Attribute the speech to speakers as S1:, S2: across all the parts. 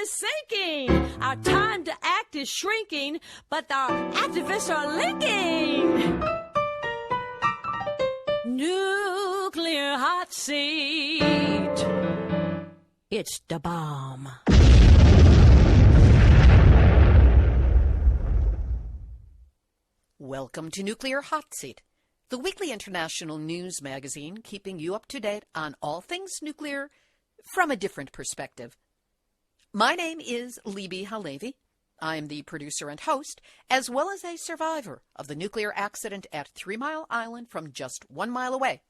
S1: is sinking. Our time to act is shrinking, but our activists are linking. Nuclear hot seat. It's the bomb.
S2: Welcome to Nuclear Hotseat, the weekly international news magazine keeping you up to date on all things nuclear from a different perspective. My name is Libby Halevi. I am the producer and host, as well as a survivor of the nuclear accident at 3 Mile Island from just 1 mile away.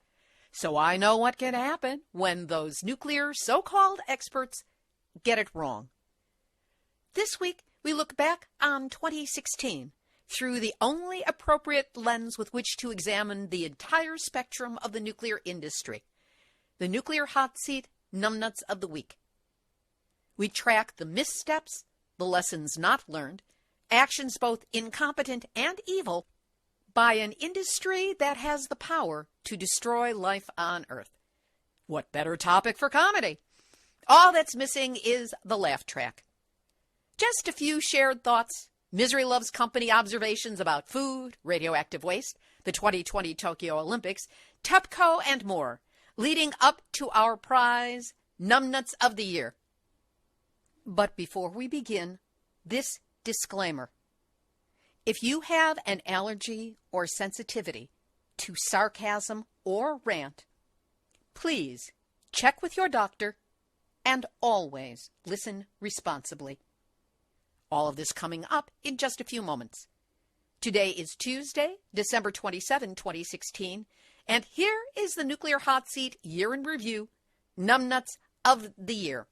S2: So I know what can happen when those nuclear so-called experts get it wrong. This week, we look back on 2016 through the only appropriate lens with which to examine the entire spectrum of the nuclear industry, the Nuclear Hot Seat Numnutz of the Week. We track the missteps, the lessons not learned, actions both incompetent and evil by an industry that has the power to destroy life on Earth. What better topic for comedy? All that's missing is the laugh track. Just a few shared thoughts, misery loves company observations about food, radioactive waste, the 2020 Tokyo Olympics, TEPCO, and more, leading up to our prize, Numnutz of the Year. But before we begin, this disclaimer. If you have an allergy or sensitivity to sarcasm or rant, please check with your doctor and always listen responsibly. All of this coming up in just a few moments. Today is Tuesday, December 27, 2016, and here is the Nuclear Hot Seat Year in Review, Numnutz of the Year.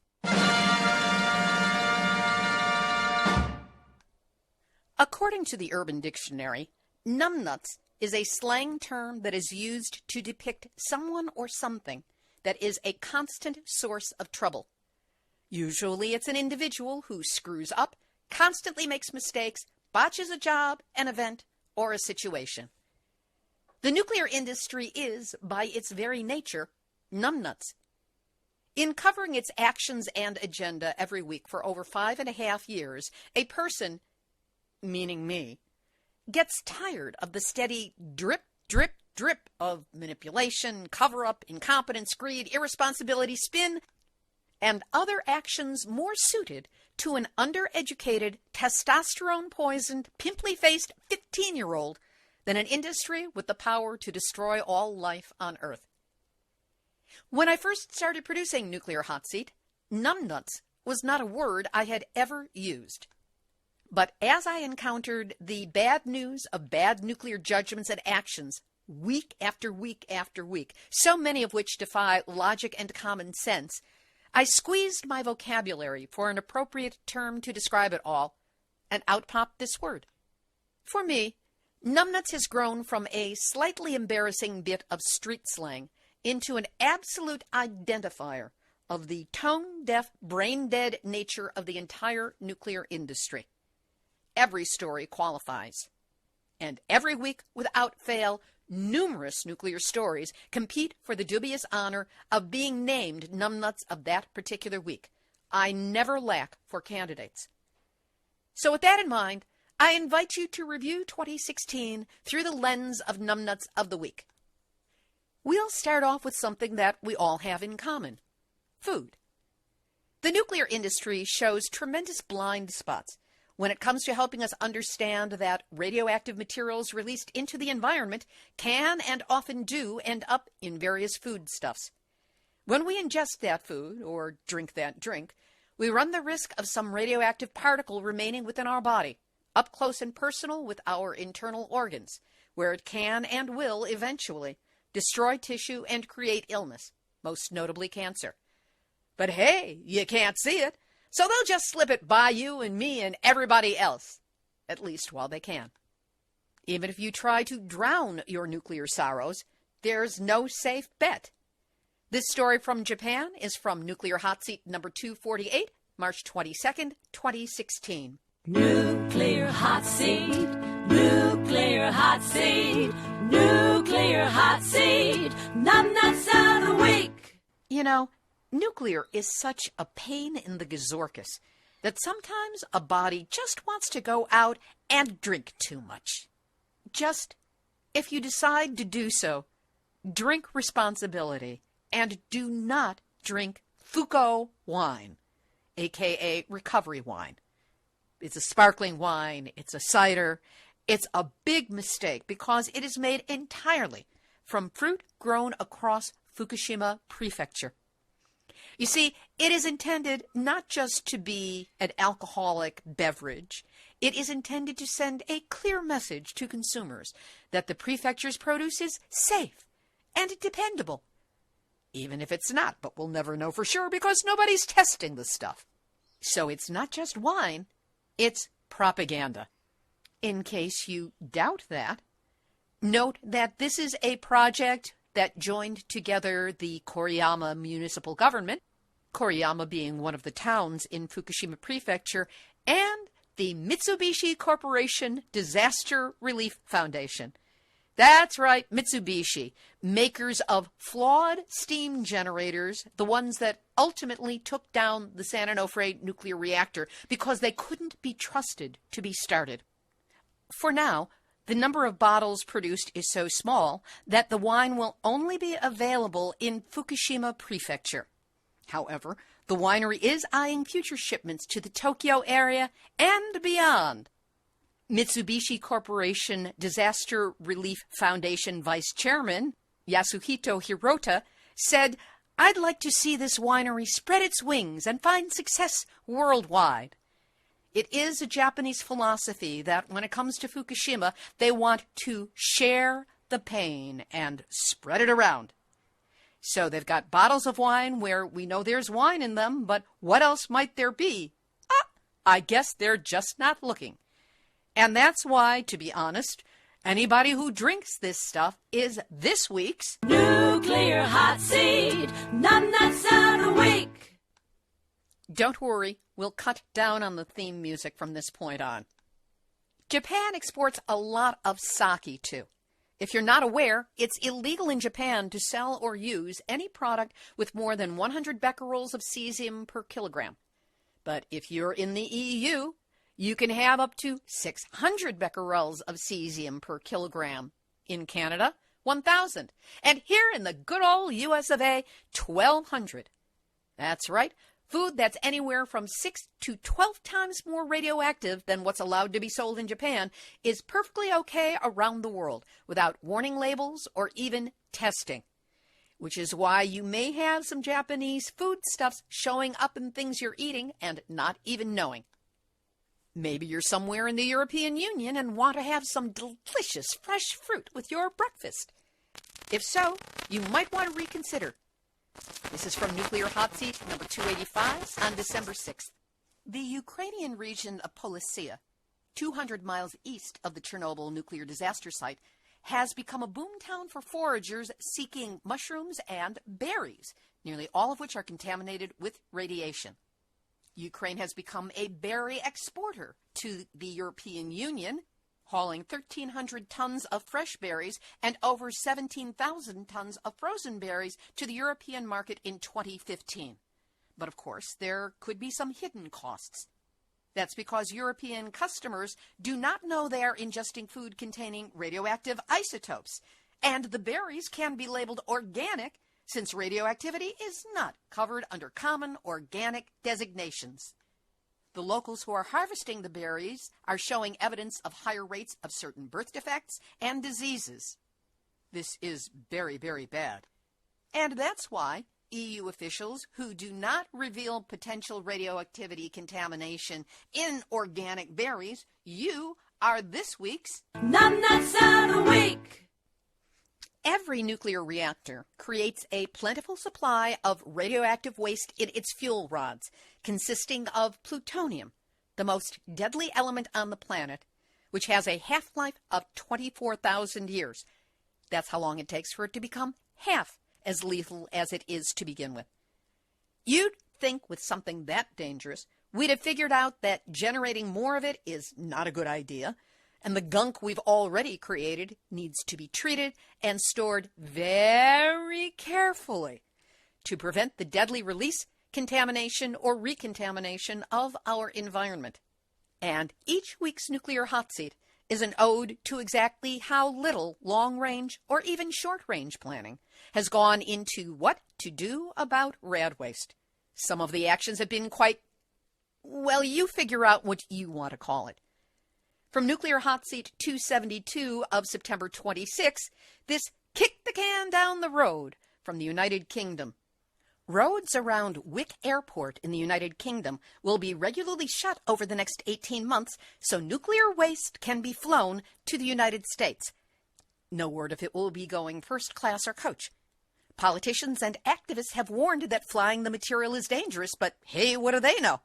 S2: According to the Urban Dictionary, numbnuts is a slang term that is used to depict someone or something that is a constant source of trouble. Usually it's an individual who screws up, constantly makes mistakes, botches a job, an event, or a situation. The nuclear industry is, by its very nature, numbnuts. In covering its actions and agenda every week for over 5.5 years, a person, meaning me, gets tired of the steady drip, drip, drip of manipulation, cover-up, incompetence, greed, irresponsibility, spin, and other actions more suited to an undereducated, testosterone-poisoned, pimply-faced 15-year-old than an industry with the power to destroy all life on Earth. When I first started producing Nuclear Hot Seat, numbnuts was not a word I had ever used. But as I encountered the bad news of bad nuclear judgments and actions week after week after week, so many of which defy logic and common sense, I squeezed my vocabulary for an appropriate term to describe it all, and out popped this word. For me, numbnuts has grown from a slightly embarrassing bit of street slang into an absolute identifier of the tone-deaf, brain-dead nature of the entire nuclear industry. Every story qualifies. And every week, without fail, numerous nuclear stories compete for the dubious honor of being named numbnuts of that particular week. I never lack for candidates. So with that in mind, I invite you to review 2016 through the lens of numbnuts of the week. We'll start off with something that we all have in common: food. The nuclear industry shows tremendous blind spots when it comes to helping us understand that radioactive materials released into the environment can and often do end up in various foodstuffs. When we ingest that food or drink that drink, we run the risk of some radioactive particle remaining within our body, up close and personal with our internal organs, where it can and will eventually destroy tissue and create illness, most notably cancer. But hey, you can't see it, so they'll just slip it by you and me and everybody else, at least while they can. Even if you try to drown your nuclear sorrows, there's no safe bet. This story from Japan is from Nuclear Hot Seat number 248, March 22nd, 2016.
S1: Nuclear Hot Seat, Nuclear Hot Seat, Nuclear Hot Seat, Numnutz of the Week.
S2: You know, nuclear is such a pain in the gazorkus that sometimes a body just wants to go out and drink too much. Just, if you decide to do so, drink responsibility and do not drink Foucault wine, aka recovery wine. It's a sparkling wine, it's a cider. It's a big mistake because it is made entirely from fruit grown across Fukushima Prefecture. You see, it is intended not just to be an alcoholic beverage. It is intended to send a clear message to consumers that the prefecture's produce is safe and dependable. Even if it's not, but we'll never know for sure because nobody's testing the stuff. So it's not just wine, it's propaganda. In case you doubt that, note that this is a project that joined together the Koriyama municipal government, Koriyama being one of the towns in Fukushima Prefecture, and the Mitsubishi Corporation Disaster Relief Foundation. That's right, Mitsubishi, makers of flawed steam generators, the ones that ultimately took down the San Onofre nuclear reactor because they couldn't be trusted to be started. For now, the number of bottles produced is so small that the wine will only be available in Fukushima Prefecture. However, the winery is eyeing future shipments to the Tokyo area and beyond. Mitsubishi Corporation Disaster Relief Foundation Vice Chairman Yasuhito Hirota said, "I'd like to see this winery spread its wings and find success worldwide." It is a Japanese philosophy that when it comes to Fukushima, they want to share the pain and spread it around. So they've got bottles of wine where we know there's wine in them, but what else might there be? I guess they're just not looking. And that's why, to be honest, anybody who drinks this stuff is this week's
S1: Nuclear Hot Seat, Numnutz of the Week.
S2: Don't worry, we'll cut down on the theme music from this point on. Japan exports a lot of sake, too. If you're not aware, it's illegal in Japan to sell or use any product with more than 100 becquerels of cesium per kilogram. But if you're in the EU, you can have up to 600 becquerels of cesium per kilogram. In Canada, 1,000. And here in the good old US of A, 1,200. That's right. Food that's anywhere from 6 to 12 times more radioactive than what's allowed to be sold in Japan is perfectly okay around the world without warning labels or even testing. Which is why you may have some Japanese foodstuffs showing up in things you're eating and not even knowing. Maybe you're somewhere in the European Union and want to have some delicious fresh fruit with your breakfast. If so, you might want to reconsider. This is from Nuclear Hotseat number 285 on December 6th. The Ukrainian region of Polisia, 200 miles east of the Chernobyl nuclear disaster site, has become a boomtown for foragers seeking mushrooms and berries, nearly all of which are contaminated with radiation. Ukraine has become a berry exporter to the European Union, hauling 1,300 tons of fresh berries and over 17,000 tons of frozen berries to the European market in 2015. But of course, there could be some hidden costs. That's because European customers do not know they are ingesting food containing radioactive isotopes, and the berries can be labeled organic since radioactivity is not covered under common organic designations. The locals who are harvesting the berries are showing evidence of higher rates of certain birth defects and diseases. This is very, very bad. And that's why EU officials who do not reveal potential radioactivity contamination in organic berries, you are this week's
S1: Numnutz of the Week.
S2: Every nuclear reactor creates a plentiful supply of radioactive waste in its fuel rods, consisting of plutonium, the most deadly element on the planet, which has a half-life of 24,000 years. That's how long it takes for it to become half as lethal as it is to begin with. You'd think with something that dangerous, we'd have figured out that generating more of it is not a good idea, and the gunk we've already created needs to be treated and stored very carefully. To prevent the deadly release, contamination or recontamination of our environment. And each week's Nuclear Hot Seat is an ode to exactly how little long-range or even short-range planning has gone into what to do about rad waste. Some of the actions have been quite, well, you figure out what you want to call it. From Nuclear Hot Seat 272 of September 26, this kick the can down the road from the United Kingdom. Roads around Wick Airport in the United Kingdom will be regularly shut over the next 18 months so nuclear waste can be flown to the United States. No word if it will be going first class or coach. Politicians and activists have warned that flying the material is dangerous, but hey, what do they know?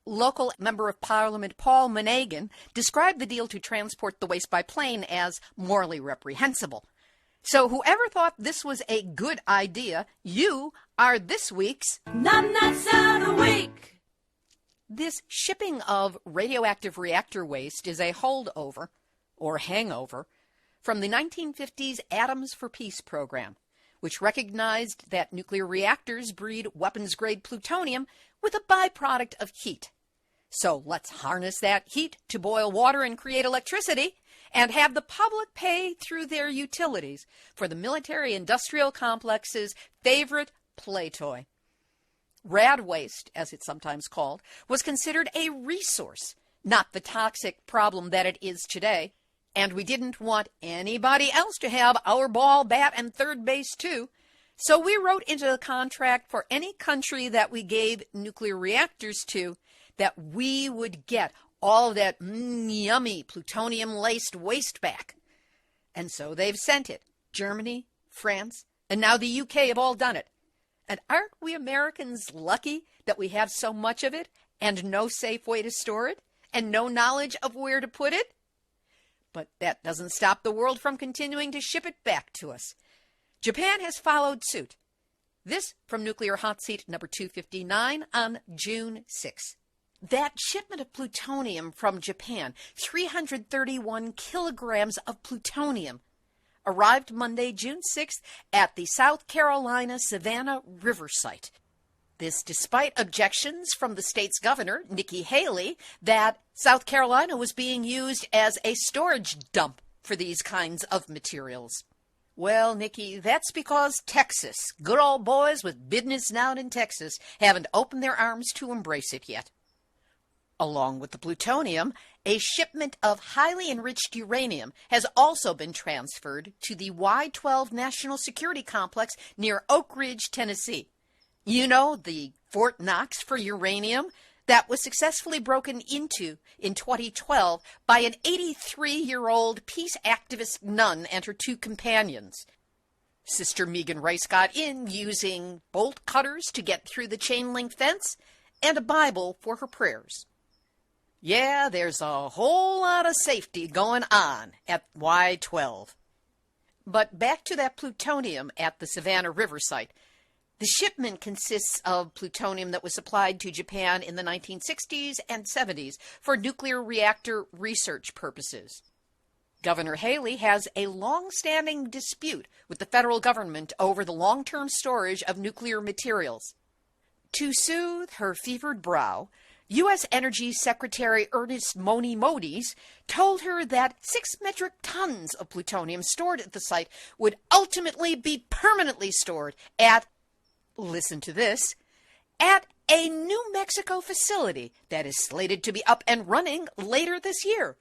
S2: Local Member of Parliament Paul Monaghan described the deal to transport the waste by plane as morally reprehensible. So whoever thought this was a good idea, you are this week's
S1: Numnutz of the Week.
S2: This shipping of radioactive reactor waste is a holdover, or hangover, from the 1950s Atoms for Peace program, which recognized that nuclear reactors breed weapons-grade plutonium with a byproduct of heat. So let's harness that heat to boil water and create electricity, and have the public pay through their utilities for the military-industrial complex's favorite play toy. Rad waste, as it's sometimes called, was considered a resource, not the toxic problem that it is today, and we didn't want anybody else to have our ball, bat, and third base too, so we wrote into the contract for any country that we gave nuclear reactors to that we would get all of that yummy plutonium-laced waste back. And so they've sent it. Germany, France, and now the UK have all done it. And aren't we Americans lucky that we have so much of it and no safe way to store it and no knowledge of where to put it? But that doesn't stop the world from continuing to ship it back to us. Japan has followed suit. This from Nuclear Hot Seat number 259 on June 6. That shipment of plutonium from Japan, 331 kilograms of plutonium, arrived Monday, June 6th at the South Carolina Savannah River site. This despite objections from the state's governor, Nikki Haley, that South Carolina was being used as a storage dump for these kinds of materials. Well, Nikki, that's because Texas, good old boys with business down in Texas, haven't opened their arms to embrace it yet. Along with the plutonium, a shipment of highly enriched uranium has also been transferred to the Y-12 National Security Complex near Oak Ridge, Tennessee. You know, the Fort Knox for uranium that was successfully broken into in 2012 by an 83-year-old peace activist nun and her two companions. Sister Megan Rice got in using bolt cutters to get through the chain-link fence and a Bible for her prayers. Yeah, there's a whole lot of safety going on at Y-12. But back to that plutonium at the Savannah River site. The shipment consists of plutonium that was supplied to Japan in the 1960s and 70s for nuclear reactor research purposes. Governor Haley has a long-standing dispute with the federal government over the long-term storage of nuclear materials. To soothe her fevered brow, U.S. Energy Secretary Ernest Moniz told her that 6 metric tons of plutonium stored at the site would ultimately be permanently stored at, listen to this, at a New Mexico facility that is slated to be up and running later this year.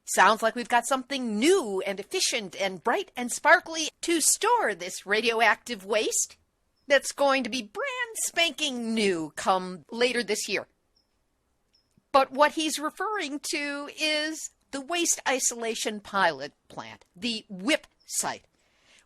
S2: Sounds like we've got something new and efficient and bright and sparkly to store this radioactive waste that's going to be brand spanking new come later this year. But what he's referring to is the Waste Isolation Pilot Plant, the WIP site,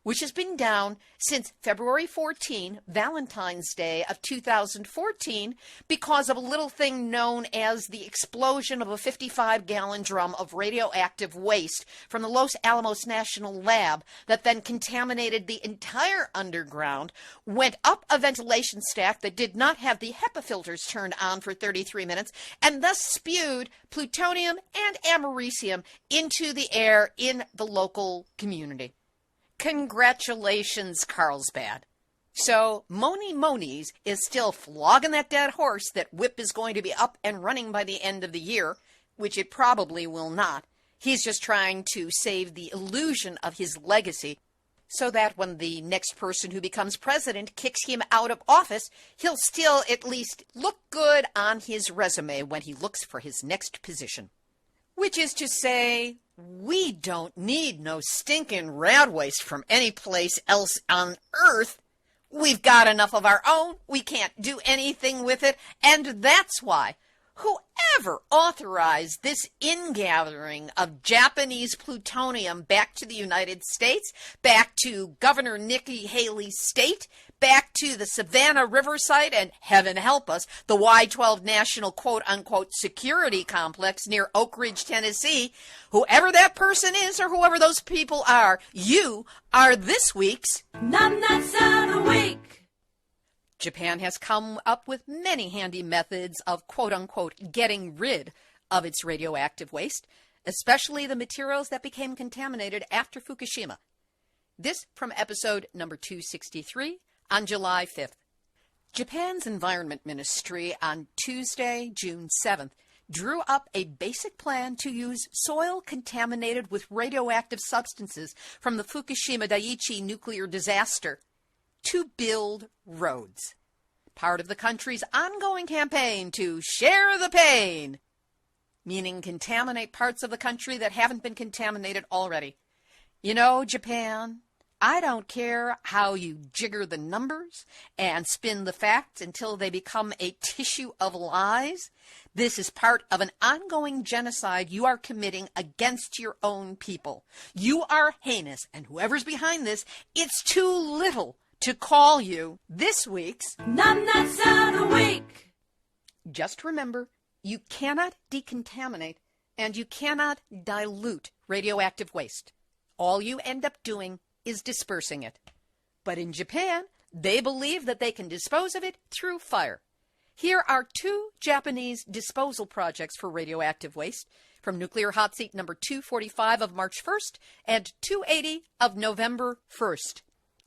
S2: which has been down since February 14, Valentine's Day of 2014, because of a little thing known as the explosion of a 55-gallon drum of radioactive waste from the Los Alamos National Lab that then contaminated the entire underground, went up a ventilation stack that did not have the HEPA filters turned on for 33 minutes, and thus spewed plutonium and americium into the air in the local community. Congratulations, Carlsbad. So Moni Moniz is still flogging that dead horse that WHIP is going to be up and running by the end of the year, which it probably will not. He's just trying to save the illusion of his legacy so that when the next person who becomes president kicks him out of office, he'll still at least look good on his resume when he looks for his next position. Which is to say, we don't need no stinking rat waste from any place else on earth. We've got enough of our own. We can't do anything with it. And that's why whoever authorized this ingathering of Japanese plutonium back to the United States, back to Governor Nikki Haley's state, back to the Savannah River site, and heaven help us, the Y-12 National quote-unquote security complex near Oak Ridge, Tennessee, whoever that person is or whoever those people are, you are this week's
S1: Numnutz of the Week.
S2: Japan has come up with many handy methods of quote-unquote getting rid of its radioactive waste, especially the materials that became contaminated after Fukushima. This from episode number 263 on July 5th. Japan's Environment Ministry on Tuesday, June 7th, drew up a basic plan to use soil contaminated with radioactive substances from the Fukushima Daiichi nuclear disaster to build roads, part of the country's ongoing campaign to share the pain, meaning contaminate parts of the country that haven't been contaminated already. You know, Japan, I don't care how you jigger the numbers and spin the facts until they become a tissue of lies. This is part of an ongoing genocide you are committing against your own people. You are heinous, and whoever's behind this, it's too little to call you this week's
S1: Numnutz of the Week.
S2: Just remember, you cannot decontaminate and you cannot dilute radioactive waste. All you end up doing is dispersing it. But in Japan, they believe that they can dispose of it through fire. Here are 2 Japanese disposal projects for radioactive waste from Nuclear Hotseat number 245 of March 1st and 280 of November 1st.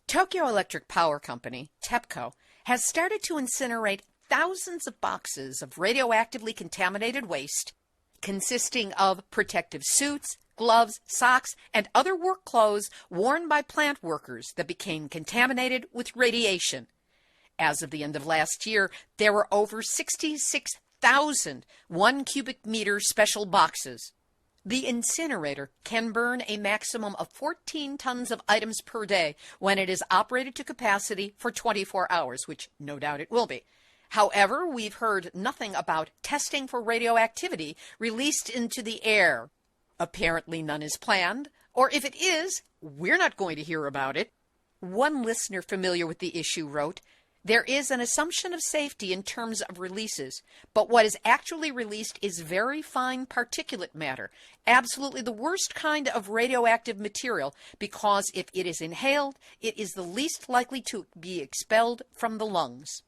S2: Tokyo Electric Power Company, TEPCO, has started to incinerate thousands of boxes of radioactively contaminated waste consisting of protective suits, gloves, socks, and other work clothes worn by plant workers that became contaminated with radiation. As of the end of last year, there were over 66,000 1-cubic-meter special boxes. The incinerator can burn a maximum of 14 tons of items per day when it is operated to capacity for 24 hours, which no doubt it will be. However, we've heard nothing about testing for radioactivity released into the air. Apparently none is planned, or if it is, we're not going to hear about it. One listener familiar with the issue wrote, "There is an assumption of safety in terms of releases, but what is actually released is very fine particulate matter, absolutely the worst kind of radioactive material, because if it is inhaled, it is the least likely to be expelled from the lungs.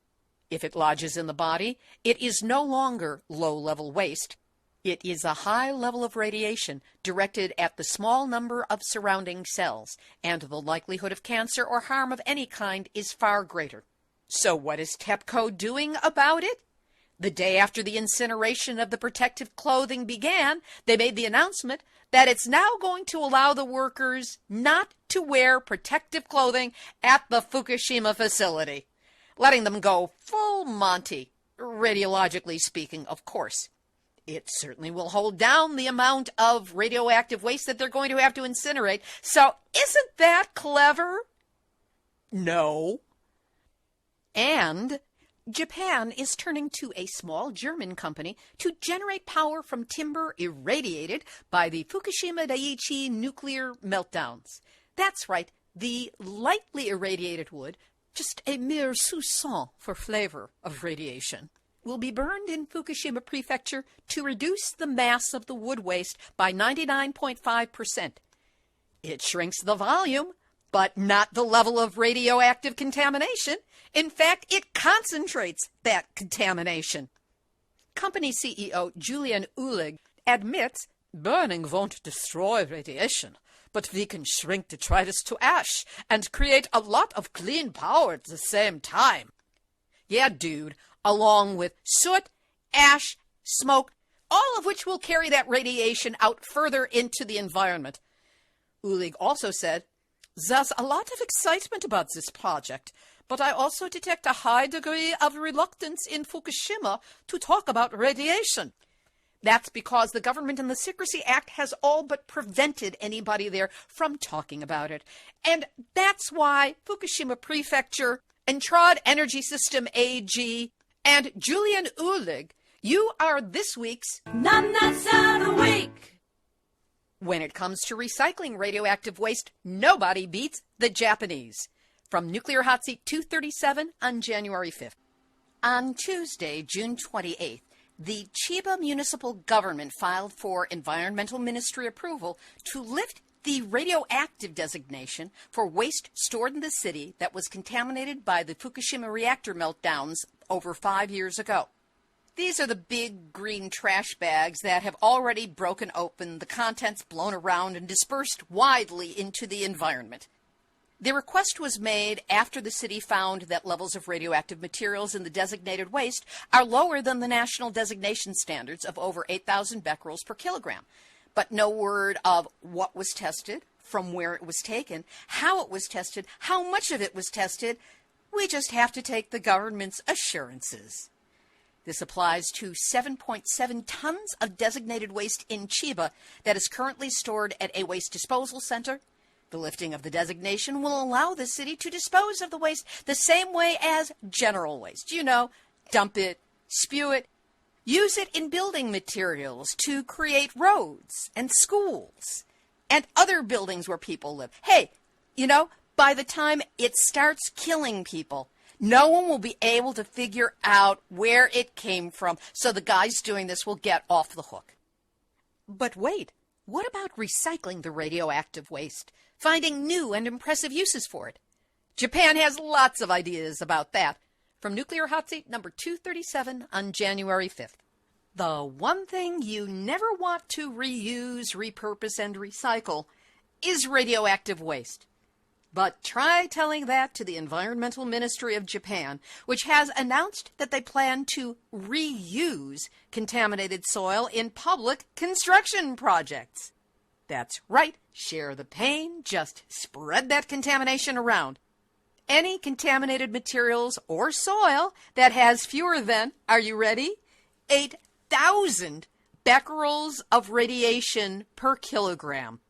S2: If it lodges in the body, it is no longer low-level waste. It is a high level of radiation directed at the small number of surrounding cells, and the likelihood of cancer or harm of any kind is far greater." So what is TEPCO doing about it? The day after the incineration of the protective clothing began, they made the announcement that it's now going to allow the workers not to wear protective clothing at the Fukushima facility, letting them go full Monty, radiologically speaking, of course. It certainly will hold down the amount of radioactive waste that they're going to have to incinerate. So isn't that clever? No. And Japan is turning to a small German company to generate power from timber irradiated by the Fukushima Daiichi nuclear meltdowns. That's right, the lightly irradiated wood, just a mere soupçon for flavor of radiation, will be burned in Fukushima Prefecture to reduce the mass of the wood waste by 99.5%. It shrinks the volume, but not the level of radioactive contamination. In fact, it concentrates that contamination. Company CEO Julian Uhlig admits burning won't destroy radiation, but we can shrink detritus to ash and create a lot of clean power at the same time. Yeah, dude, along with soot, ash, smoke, all of which will carry that radiation out further into the environment. Uhlig also said, "There's a lot of excitement about this project, but I also detect a high degree of reluctance in Fukushima to talk about radiation. That's because the government and the Secrecy Act has all but prevented anybody there from talking about it. And that's why Fukushima Prefecture, Entrad Energy System AG, and Julian Uhlig, you are this week's
S1: Numnutz of the Week.
S2: When it comes to recycling radioactive waste, nobody beats the Japanese. From Nuclear Hotseat 237 on January 5th. On Tuesday, June 28th, the Chiba municipal government filed for environmental ministry approval to lift the radioactive designation for waste stored in the city that was contaminated by the Fukushima reactor meltdowns over 5 years ago. These are the big green trash bags that have already broken open, the contents blown around and dispersed widely into the environment. The request was made after the city found that levels of radioactive materials in the designated waste are lower than the national designation standards of over 8,000 becquerels per kilogram. But no word of what was tested, from where it was taken, how it was tested, how much of it was tested. We just have to take the government's assurances. This applies to 7.7 tons of designated waste in Chiba that is currently stored at a waste disposal center. The lifting of the designation will allow the city to dispose of the waste the same way as general waste. You know, dump it, spew it, use it in building materials to create roads and schools and other buildings where people live. Hey, you know, by the time it starts killing people, no one will be able to figure out where it came from, so the guys doing this will get off the hook. But wait, what about recycling the radioactive waste, finding new and impressive uses for it? Japan has lots of ideas about that. From Nuclear Hotseat number 237 on January 5th. The one thing you never want to reuse, repurpose, and recycle is radioactive waste. But try telling that to the Environmental Ministry of Japan, which has announced that they plan to reuse contaminated soil in public construction projects. That's right, share the pain, just spread that contamination around. Any contaminated materials or soil that has fewer than, are you ready, 8,000 becquerels of radiation per kilogram.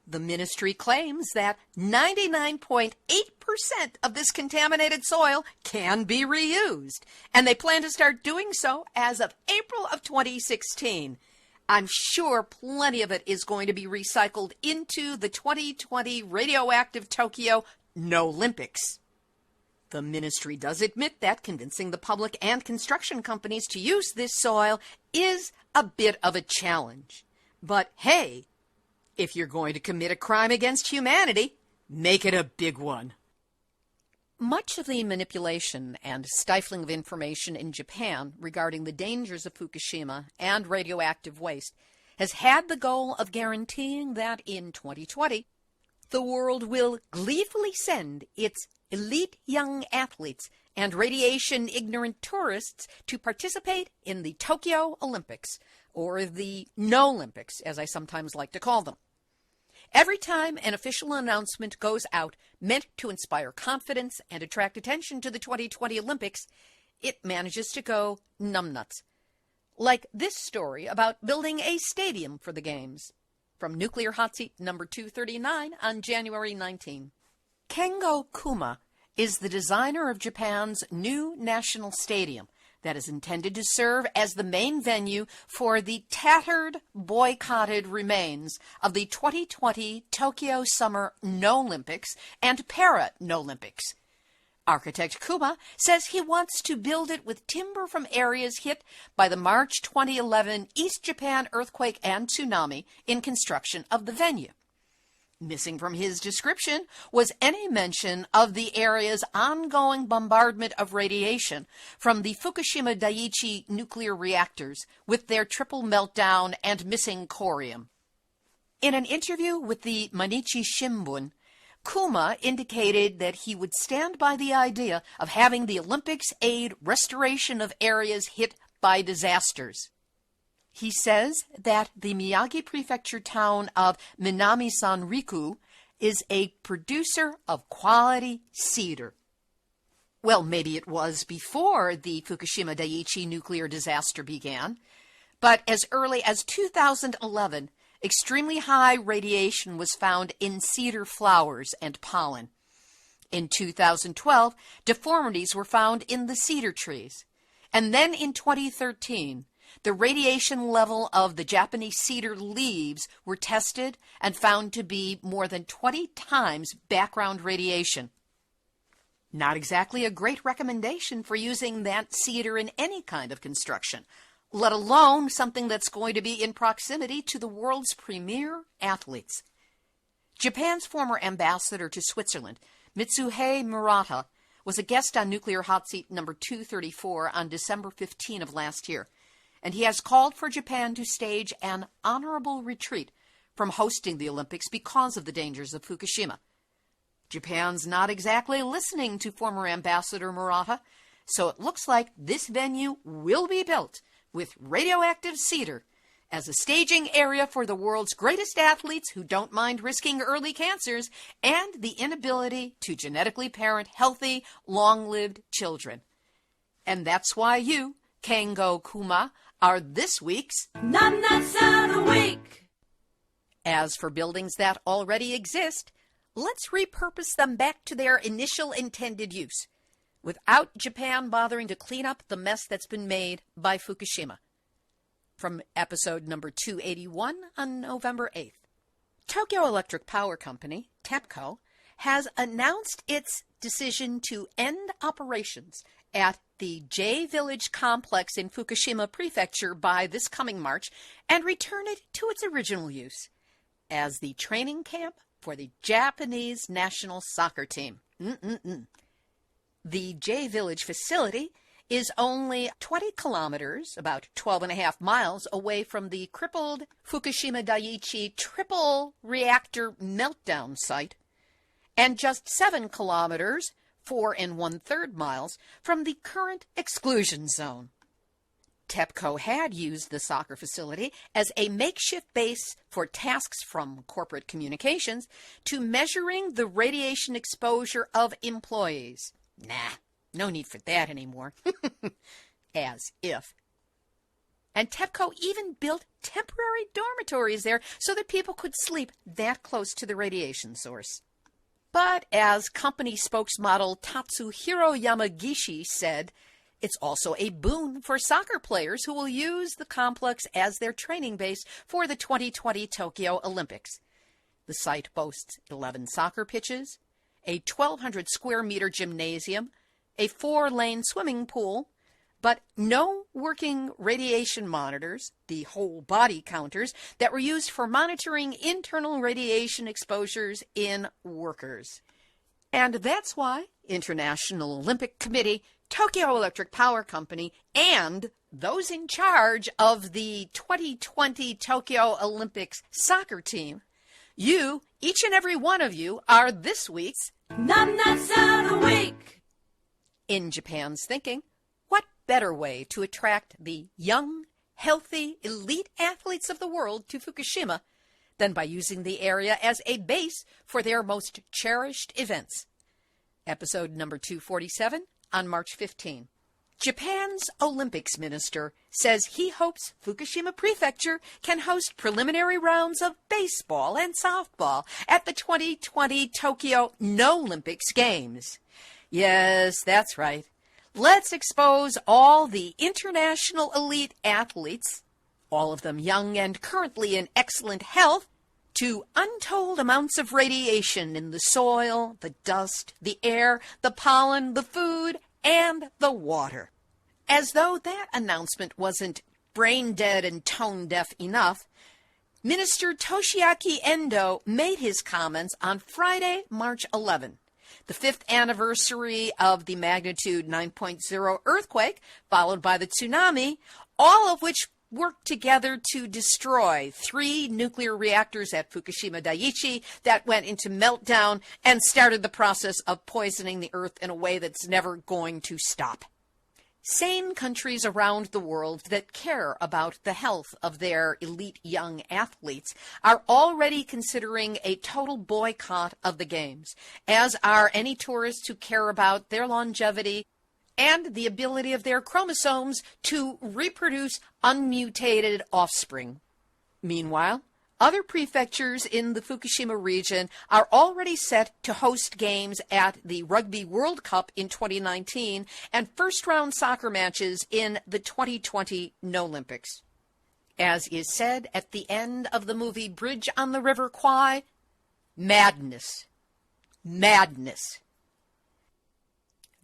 S2: The ministry claims that 99.8% of this contaminated soil can be reused, and they plan to start doing so as of April of 2016. I'm sure plenty of it is going to be recycled into the 2020 radioactive Tokyo No-Olympics. The ministry does admit that convincing the public and construction companies to use this soil is a bit of a challenge. But hey, if you're going to commit a crime against humanity, make it a big one. Much of the manipulation and stifling of information in Japan regarding the dangers of Fukushima and radioactive waste has had the goal of guaranteeing that in 2020, the world will gleefully send its elite young athletes and radiation-ignorant tourists to participate in the Tokyo Olympics, or the No-Olympics, as I sometimes like to call them. Every time an official announcement goes out meant to inspire confidence and attract attention to the 2020 Olympics, it manages to go numbnuts. Like this story about building a stadium for the games. From Nuclear Hotseat number 239 on January 19. Kengo Kuma is the designer of Japan's new national stadium that is intended to serve as the main venue for the tattered, boycotted remains of the 2020 Tokyo Summer No-Olympics and Para-No-Olympics. Architect Kuma says he wants to build it with timber from areas hit by the March 2011 East Japan earthquake and tsunami in construction of the venue. Missing from his description was any mention of the area's ongoing bombardment of radiation from the Fukushima Daiichi nuclear reactors with their triple meltdown and missing corium. In an interview with the Mainichi Shimbun, Kuma indicated that he would stand by the idea of having the Olympics aid restoration of areas hit by disasters. He says that the Miyagi Prefecture town of Minami-Sanriku is a producer of quality cedar. Well, maybe it was before the Fukushima Daiichi nuclear disaster began, but as early as 2011, extremely high radiation was found in cedar flowers and pollen. In 2012, deformities were found in the cedar trees. And then in 2013, the radiation level of the Japanese cedar leaves were tested and found to be more than 20 times background radiation. Not exactly a great recommendation for using that cedar in any kind of construction, let alone something that's going to be in proximity to the world's premier athletes. Japan's former ambassador to Switzerland, Mitsuhei Murata, was a guest on Nuclear Hotseat number 234 on December 15 of last year, and he has called for Japan to stage an honorable retreat from hosting the Olympics because of the dangers of Fukushima. Japan's not exactly listening to former Ambassador Murata, so it looks like this venue will be built with radioactive cedar as a staging area for the world's greatest athletes who don't mind risking early cancers and the inability to genetically parent healthy, long-lived children. And that's why you, Kengo Kuma, are this week's
S1: Numnutz of the Week.
S2: As for buildings that already exist, let's repurpose them back to their initial intended use, without Japan bothering to clean up the mess that's been made by Fukushima. From episode number 281 on November 8th. Tokyo Electric Power Company, TEPCO, has announced its decision to end operations at the J-Village complex in Fukushima Prefecture by this coming March and return it to its original use as the training camp for the Japanese national soccer team. The J-Village facility is only 20 kilometers, about 12.5 miles, away from the crippled Fukushima Daiichi triple reactor meltdown site, and just 7 kilometers, 4 1/3 miles, from the current exclusion zone. TEPCO had used the soccer facility as a makeshift base for tasks from corporate communications to measuring the radiation exposure of employees. Nah, no need for that anymore. As if. And TEPCO even built temporary dormitories there so that people could sleep that close to the radiation source. But as company spokesmodel Tatsuhiro Yamagishi said, it's also a boon for soccer players who will use the complex as their training base for the 2020 Tokyo Olympics. The site boasts 11 soccer pitches, a 1,200 square meter gymnasium, a 4-lane swimming pool, but no working radiation monitors, the whole body counters, that were used for monitoring internal radiation exposures in workers. And that's why International Olympic Committee, Tokyo Electric Power Company, and those in charge of the 2020 Tokyo Olympics soccer team, you, each and every one of you, are this week's
S1: Numnutz of the Week.
S2: In Japan's thinking, what better way to attract the young, healthy, elite athletes of the world to Fukushima than by using the area as a base for their most cherished events? Episode number 247 on March 15. Japan's Olympics minister says he hopes Fukushima Prefecture can host preliminary rounds of baseball and softball at the 2020 Tokyo No-Olympics Games. Yes, that's right. Let's expose all the international elite athletes, all of them young and currently in excellent health, to untold amounts of radiation in the soil, the dust, the air, the pollen, the food, and the water. As though that announcement wasn't brain-dead and tone-deaf enough, Minister Toshiaki Endo made his comments on Friday, March 11, the 5th anniversary of the magnitude 9.0 earthquake, followed by the tsunami, all of which worked together to destroy 3 nuclear reactors at Fukushima Daiichi that went into meltdown and started the process of poisoning the earth in a way that's never going to stop. Sane countries around the world that care about the health of their elite young athletes are already considering a total boycott of the games, as are any tourists who care about their longevity and the ability of their chromosomes to reproduce unmutated offspring. Meanwhile, other prefectures in the Fukushima region are already set to host games at the Rugby World Cup in 2019 and first-round soccer matches in the 2020 Olympics. As is said at the end of the movie Bridge on the River Kwai, madness. Madness.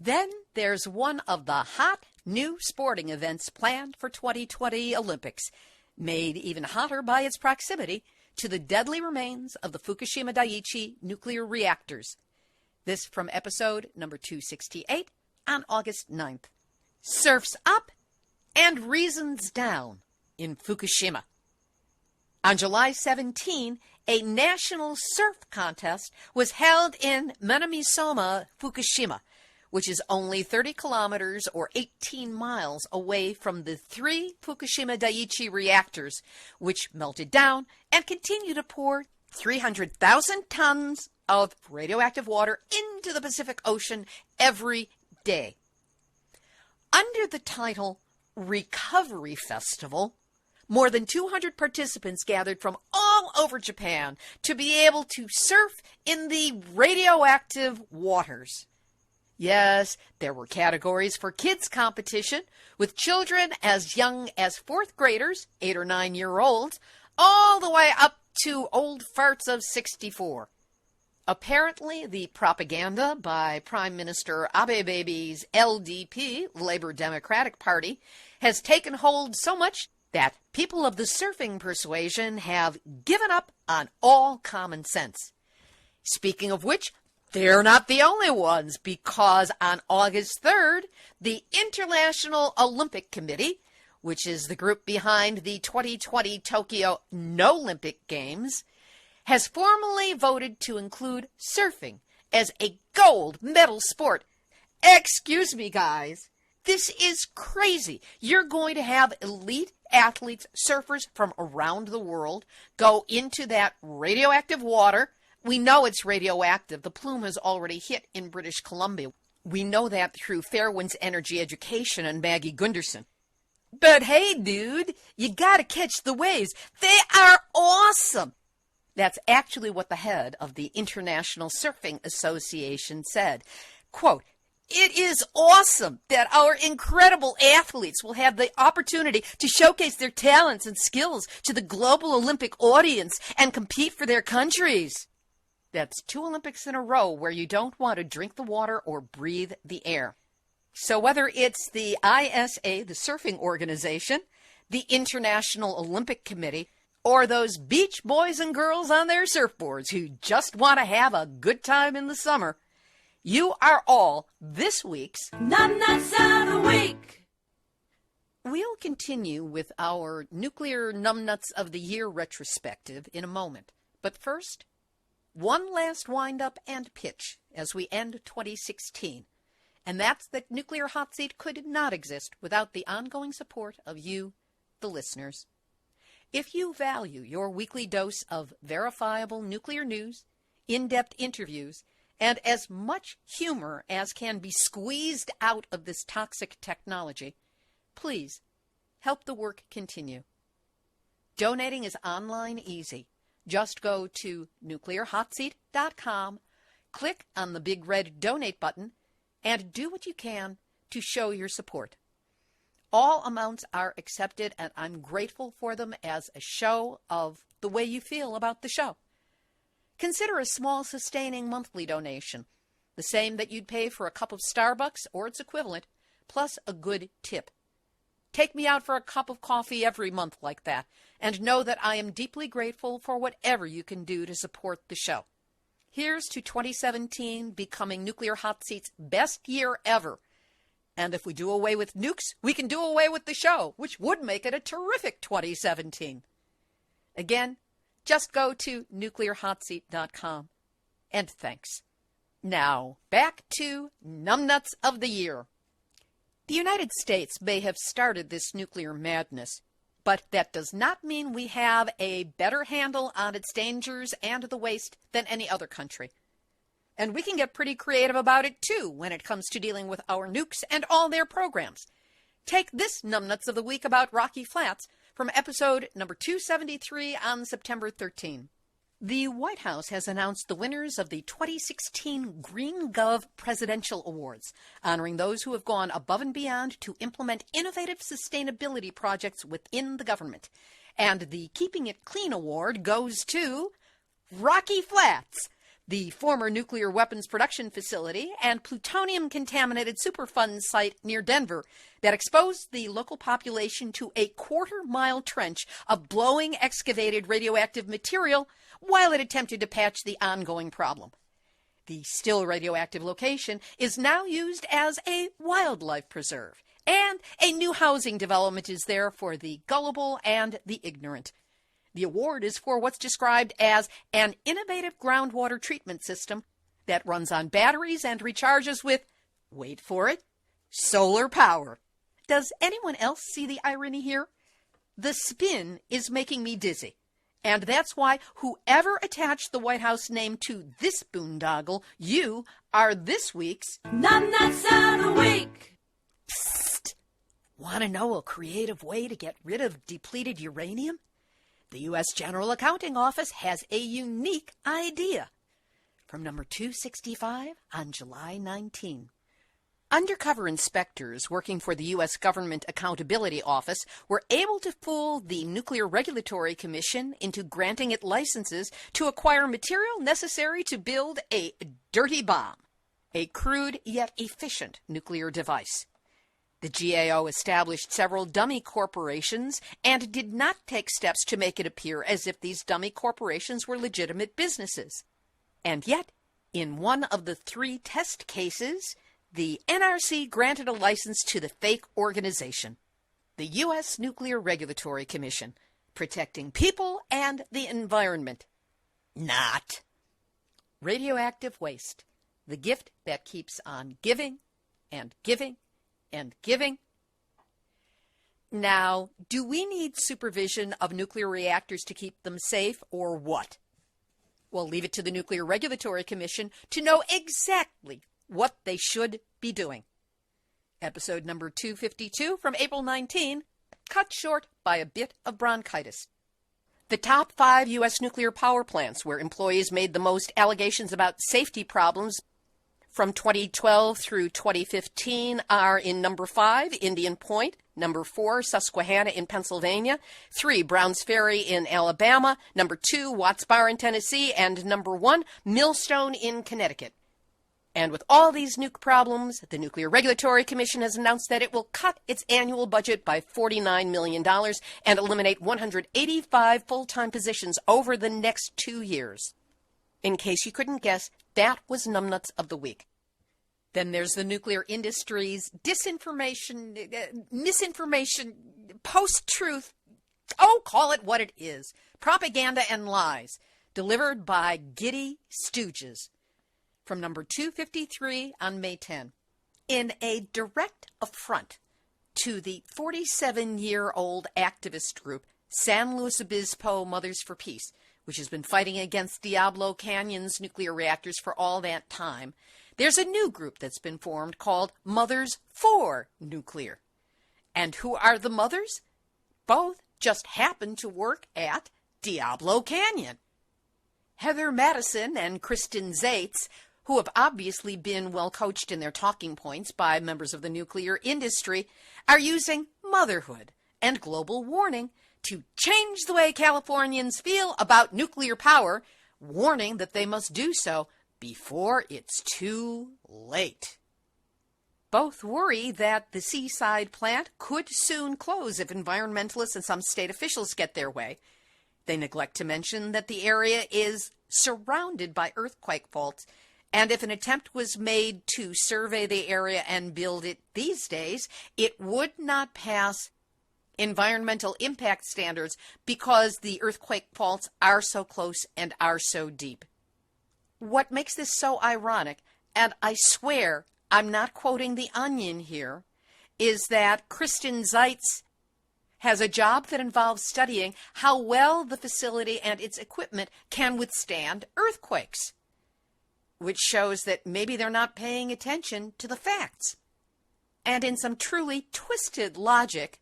S2: Then there's one of the hot new sporting events planned for 2020 Olympics, made even hotter by its proximity to the deadly remains of the Fukushima Daiichi nuclear reactors. This from episode number 268 on August 9th. Surf's up and reasons down in Fukushima. On July 17, a national surf contest was held in Minamisoma, Fukushima, which is only 30 kilometers or 18 miles away from the 3 Fukushima Daiichi reactors, which melted down and continue to pour 300,000 tons of radioactive water into the Pacific Ocean every day. Under the title Recovery Festival, more than 200 participants gathered from all over Japan to be able to surf in the radioactive waters. Yes, there were categories for kids' competition, with children as young as 4th graders, 8 or 9-year-olds, all the way up to old farts of 64. Apparently, the propaganda by Prime Minister Abe Baby's LDP, Labour Democratic Party, has taken hold so much that people of the surfing persuasion have given up on all common sense. Speaking of which, they're not the only ones, because on August 3rd, the International Olympic Committee, which is the group behind the 2020 Tokyo Olympic Games, has formally voted to include surfing as a gold medal sport. Excuse me, guys. This is crazy. You're going to have elite athletes, surfers from around the world, go into that radioactive water. We know it's radioactive. The plume has already hit in British Columbia. We know that through Fairwinds Energy Education and Maggie Gunderson. But hey, dude, you gotta catch the waves. They are awesome. That's actually what the head of the International Surfing Association said. Quote, "It is awesome that our incredible athletes will have the opportunity to showcase their talents and skills to the global Olympic audience and compete for their countries." That's 2 Olympics in a row where you don't want to drink the water or breathe the air. So whether it's the ISA, the surfing organization, the International Olympic Committee, or those beach boys and girls on their surfboards who just want to have a good time in the summer, you are all this week's
S1: Numnutz of the Week.
S2: We'll continue with our Nuclear Numnutz of the Year retrospective in a moment. But first, one last wind-up and pitch as we end 2016, and that's that Nuclear Hot Seat could not exist without the ongoing support of you, the listeners. If you value your weekly dose of verifiable nuclear news, in-depth interviews, and as much humor as can be squeezed out of this toxic technology, please help the work continue. Donating is online easy. Just go to nuclearhotseat.com, click on the big red donate button, and do what you can to show your support. All amounts are accepted, and I'm grateful for them as a show of the way you feel about the show. Consider a small sustaining monthly donation, the same that you'd pay for a cup of Starbucks or its equivalent, plus a good tip. Take me out for a cup of coffee every month like that, and know that I am deeply grateful for whatever you can do to support the show. Here's to 2017 becoming Nuclear Hot Seat's best year ever. And if we do away with nukes, we can do away with the show, which would make it a terrific 2017. Again, just go to nuclearhotseat.com. And thanks. Now, back to Numnutz of the Year. The United States may have started this nuclear madness, but that does not mean we have a better handle on its dangers and the waste than any other country. And we can get pretty creative about it, too, when it comes to dealing with our nukes and all their programs. Take this Numnutz of the Week about Rocky Flats from episode number 273 on September 13. The White House has announced the winners of the 2016 Green Gov Presidential Awards, honoring those who have gone above and beyond to implement innovative sustainability projects within the government. And the Keeping It Clean Award goes to Rocky Flats, the former nuclear weapons production facility and plutonium-contaminated Superfund site near Denver that exposed the local population to a quarter-mile trench of blowing excavated radioactive material while it attempted to patch the ongoing problem. The still radioactive location is now used as a wildlife preserve, and a new housing development is there for the gullible and the ignorant. The award is for what's described as an innovative groundwater treatment system that runs on batteries and recharges with, wait for it, solar power. Does anyone else see the irony here? The spin is making me dizzy. And that's why whoever attached the White House name to this boondoggle, you are this week's
S1: Numnutz of the Week.
S2: Psst! Want to know a creative way to get rid of depleted uranium? The U.S. General Accounting Office has a unique idea. From number 265 on July 19. Undercover inspectors working for the U.S. Government Accountability Office were able to fool the Nuclear Regulatory Commission into granting it licenses to acquire material necessary to build a dirty bomb, a crude yet efficient nuclear device. The GAO established several dummy corporations and did not take steps to make it appear as if these dummy corporations were legitimate businesses. And yet, in one of the 3 test cases, the NRC granted a license to the fake organization, the U.S. Nuclear Regulatory Commission, protecting people and the environment. Not. Radioactive waste, the gift that keeps on giving and giving and giving. Now, do we need supervision of nuclear reactors to keep them safe, or what? Well, leave it to the Nuclear Regulatory Commission to know exactly what they should be doing. Episode number 252 from April 19, cut short by a bit of bronchitis. The top 5 U.S. nuclear power plants where employees made the most allegations about safety problems from 2012 through 2015 are in number 5, Indian Point, number 4, Susquehanna in Pennsylvania, 3, Browns Ferry in Alabama, number 2, Watts Bar in Tennessee, and number 1, Millstone in Connecticut. And with all these nuke problems, the Nuclear Regulatory Commission has announced that it will cut its annual budget by $49 million and eliminate 185 full-time positions over the next 2 years. In case you couldn't guess, that was Numnutz of the Week. Then there's the nuclear industry's disinformation, misinformation, post-truth, call it what it is, propaganda and lies, delivered by giddy stooges. From number 253 on May 10. In a direct affront to the 47-year-old activist group San Luis Obispo Mothers for Peace, which has been fighting against Diablo Canyon's nuclear reactors for all that time, there's a new group that's been formed called Mothers for Nuclear. And who are the mothers? Both just happen to work at Diablo Canyon. Heather Madison and Kristen Zaitz, who have obviously been well coached in their talking points by members of the nuclear industry, are using motherhood and global warning to change the way Californians feel about nuclear power, warning that they must do so before it's too late. Both worry that the Seaside plant could soon close if environmentalists and some state officials get their way. They neglect to mention that the area is surrounded by earthquake faults And if an attempt was made to survey the area and build it these days, it would not pass environmental impact standards because the earthquake faults are so close and are so deep. What makes this so ironic, and I swear I'm not quoting The Onion here, is that Kristen Zeitz has a job that involves studying how well the facility and its equipment can withstand earthquakes, which shows that maybe they're not paying attention to the facts. And in some truly twisted logic,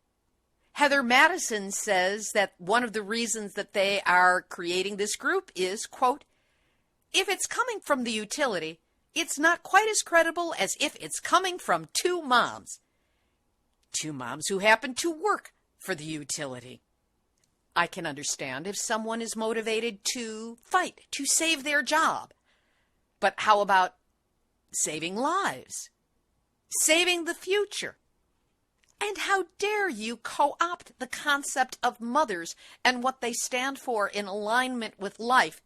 S2: Heather Madison says that one of the reasons that they are creating this group is, quote, if it's coming from the utility, it's not quite as credible as if it's coming from two moms. Two moms who happen to work for the utility. I can understand if someone is motivated to fight, to save their job. But how about saving lives? Saving the future? And how dare you co-opt the concept of mothers and what they stand for in alignment with life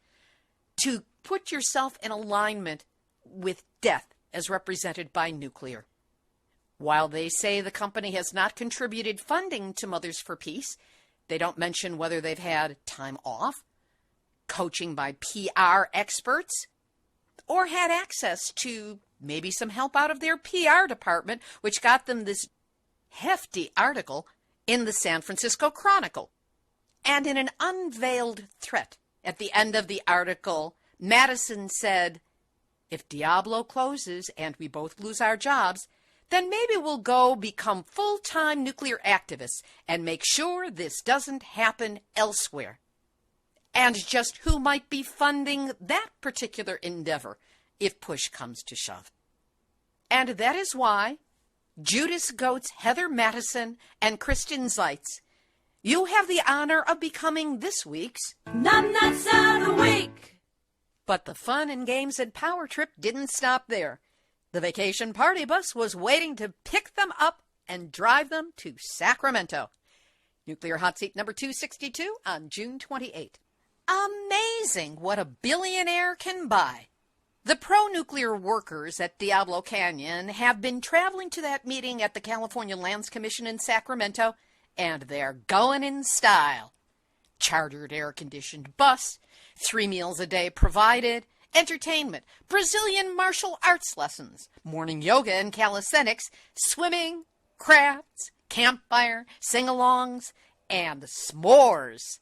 S2: to put yourself in alignment with death as represented by nuclear. While they say the company has not contributed funding to Mothers for Peace, they don't mention whether they've had time off, coaching by PR experts, or had access to maybe some help out of their PR department, which got them this hefty article in the San Francisco Chronicle. And in an unveiled threat at the end of the article, Madison said, if Diablo closes and we both lose our jobs, then maybe we'll go become full-time nuclear activists and make sure this doesn't happen elsewhere. And just who might be funding that particular endeavor if push comes to shove. And that is why Judas Goats, Heather Madison, and Kristen Zeitz, you have the honor of becoming this week's
S1: Numnutz of the Week.
S2: But the fun and games and power trip didn't stop there. The vacation party bus was waiting to pick them up and drive them to Sacramento. Nuclear Hot Seat number 262 on June 28. Amazing what a billionaire can buy. The pro-nuclear workers at Diablo Canyon have been traveling to that meeting at the California Lands Commission in Sacramento, and they're going in style. Chartered air-conditioned bus, 3 meals a day provided, entertainment, Brazilian martial arts lessons, morning yoga and calisthenics, swimming, crafts, campfire, sing-alongs, and s'mores.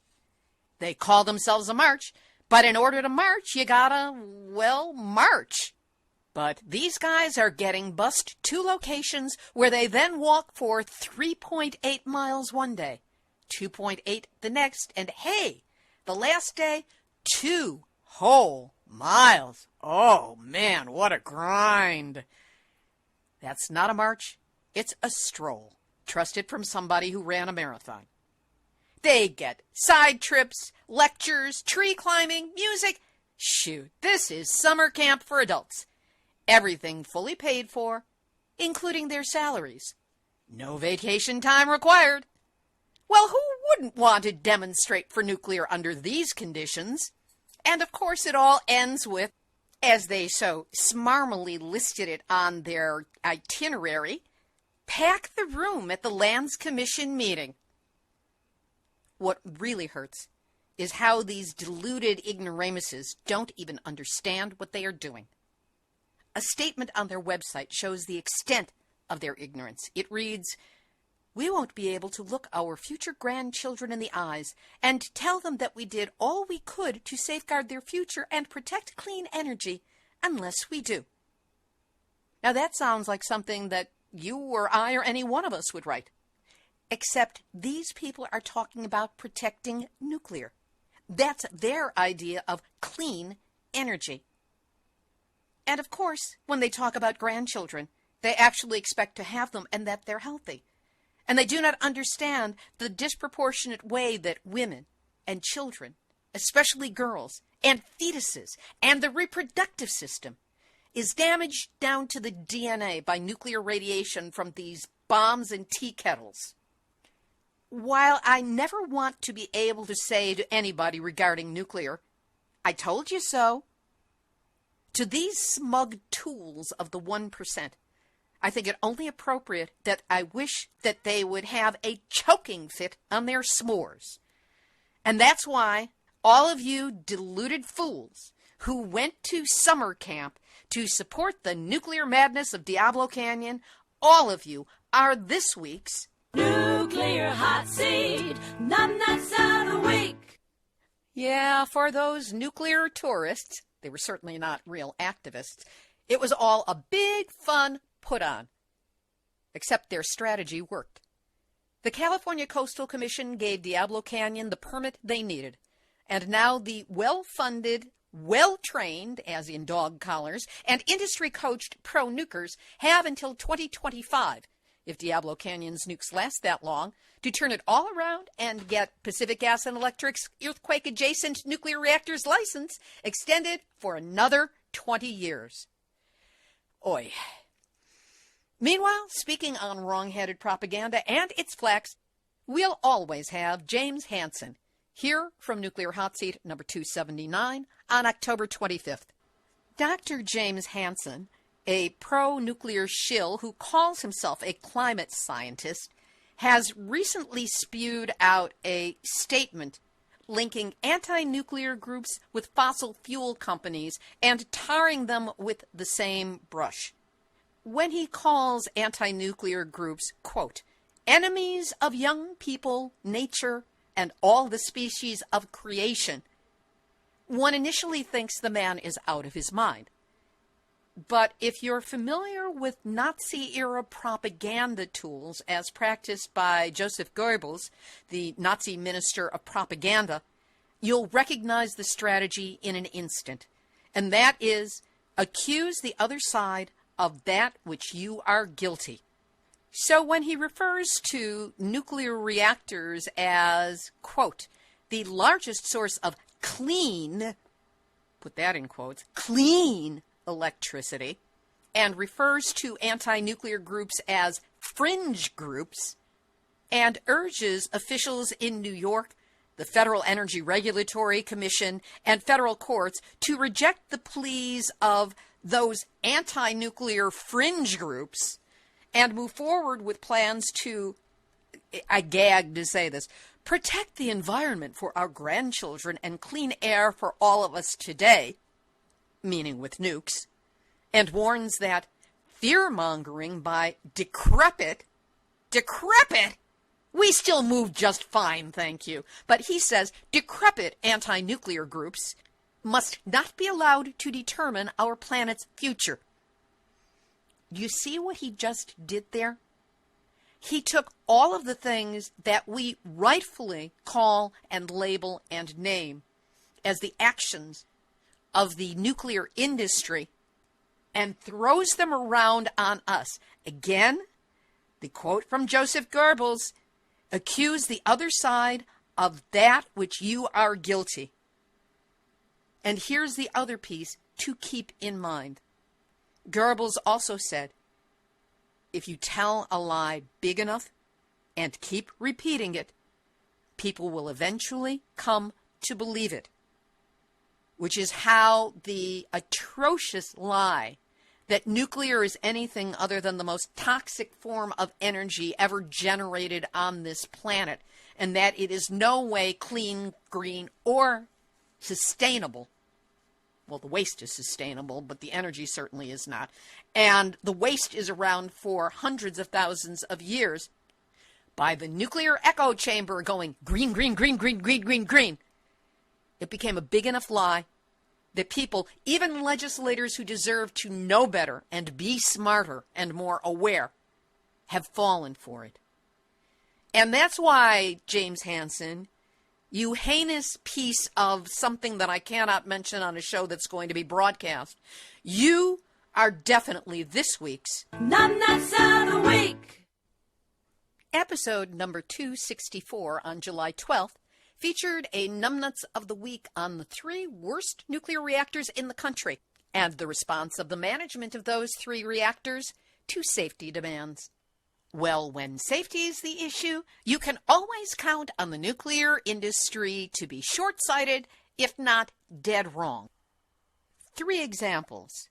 S2: They call themselves a march, but in order to march, you gotta, well, march. But these guys are getting bused to locations where they then walk for 3.8 miles one day, 2.8 the next, and hey, the last day, 2 whole miles. Oh, man, what a grind. That's not a march. It's a stroll. Trust it from somebody who ran a marathon. They get side trips, lectures, tree climbing, music. Shoot, this is summer camp for adults. Everything fully paid for, including their salaries. No vacation time required. Well, who wouldn't want to demonstrate for nuclear under these conditions? And of course it all ends with, as they so smarmily listed it on their itinerary, pack the room at the Lands Commission meeting. What really hurts is how these deluded ignoramuses don't even understand what they are doing. A statement on their website shows the extent of their ignorance. It reads, "We won't be able to look our future grandchildren in the eyes and tell them that we did all we could to safeguard their future and protect clean energy unless we do." Now that sounds like something that you or I or any one of us would write. Except these people are talking about protecting nuclear. That's their idea of clean energy. And of course, when they talk about grandchildren, they actually expect to have them and that they're healthy. And they do not understand the disproportionate way that women and children, especially girls, and fetuses, and the reproductive system is damaged down to the DNA by nuclear radiation from these bombs and tea kettles. While I never want to be able to say to anybody regarding nuclear, "I told you so," To these smug tools of the 1%, I think it only appropriate that I wish that they would have a choking fit on their s'mores. And that's why all of you deluded fools who went to summer camp to support the nuclear madness of Diablo Canyon, all of you are this week's
S1: Nuclear Hotseat, Numnutz of the Week.
S2: Yeah, for those nuclear tourists, they were certainly not real activists, it was all a big fun put-on. Except their strategy worked. The California Coastal Commission gave Diablo Canyon the permit they needed, and now the well-funded, well-trained, as in dog collars, and industry-coached pro-nukers have until 2025, if Diablo Canyon's nukes last that long, to turn it all around and get Pacific Gas and Electric's earthquake-adjacent nuclear reactors license extended for another 20 years. Oy. Meanwhile, speaking on wrong-headed propaganda and its flax, we'll always have James Hansen, here from Nuclear Hotseat number 279 on October 25th. Dr. James Hansen, a pro-nuclear shill who calls himself a climate scientist, has recently spewed out a statement linking anti-nuclear groups with fossil fuel companies and tarring them with the same brush. When he calls anti-nuclear groups, quote, enemies of young people, nature, and all the species of creation, one initially thinks the man is out of his mind. But if you're familiar with Nazi-era propaganda tools as practiced by Joseph Goebbels, the Nazi minister of propaganda, you'll recognize the strategy in an instant, and that is accuse the other side of that which you are guilty. So when he refers to nuclear reactors as, quote, the largest source of clean, put that in quotes, clean electricity, and refers to anti-nuclear groups as fringe groups, and urges officials in New York, the Federal Energy Regulatory Commission, and federal courts to reject the pleas of those anti-nuclear fringe groups and move forward with plans to, I gag to say this, protect the environment for our grandchildren and clean air for all of us today, meaning with nukes, and warns that fear-mongering by decrepit, we still move just fine, thank you, but he says decrepit anti-nuclear groups must not be allowed to determine our planet's future. You see what he just did there? He took all of the things that we rightfully call and label and name as the actions of the nuclear industry and throws them around on us. Again, the quote from Joseph Goebbels, accuse the other side of that which you are guilty. And here's the other piece to keep in mind. Goebbels also said, if you tell a lie big enough and keep repeating it, people will eventually come to believe it. Which is how the atrocious lie that nuclear is anything other than the most toxic form of energy ever generated on this planet, and that it is no way clean, green, or sustainable. Well, the waste is sustainable, but the energy certainly is not. And the waste is around for hundreds of thousands of years by the nuclear echo chamber going green, green, green, green, green, green, green. It became a big enough lie that people, even legislators who deserve to know better and be smarter and more aware, have fallen for it. And that's why, James Hansen, you heinous piece of something that I cannot mention on a show that's going to be broadcast, you are definitely this week's
S1: Numnutz of the Week.
S2: Episode number 264 on July 12th featured a Numnutz of the Week on the 3 worst nuclear reactors in the country and the response of the management of those 3 reactors to safety demands. Well, when safety is the issue, you can always count on the nuclear industry to be short-sighted, if not dead wrong. 3 examples.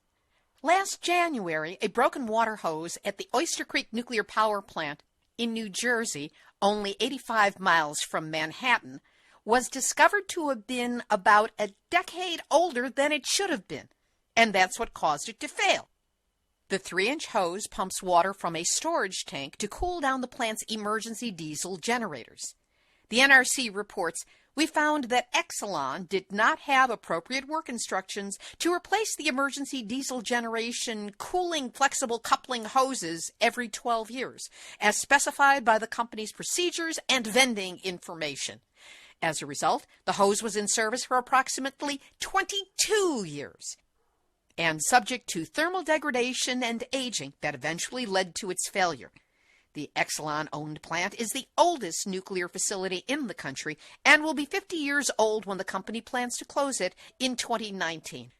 S2: Last January, a broken water hose at the Oyster Creek Nuclear Power Plant in New Jersey, only 85 miles from Manhattan, was discovered to have been about a decade older than it should have been, and that's what caused it to fail. The 3-inch hose pumps water from a storage tank to cool down the plant's emergency diesel generators. The NRC reports, "We found that Exelon did not have appropriate work instructions to replace the emergency diesel generation cooling flexible coupling hoses every 12 years, as specified by the company's procedures and vending information. As a result, the hose was in service for approximately 22 years and subject to thermal degradation and aging that eventually led to its failure. The Exelon-owned plant is the oldest nuclear facility in the country and will be 50 years old when the company plans to close it in 2019.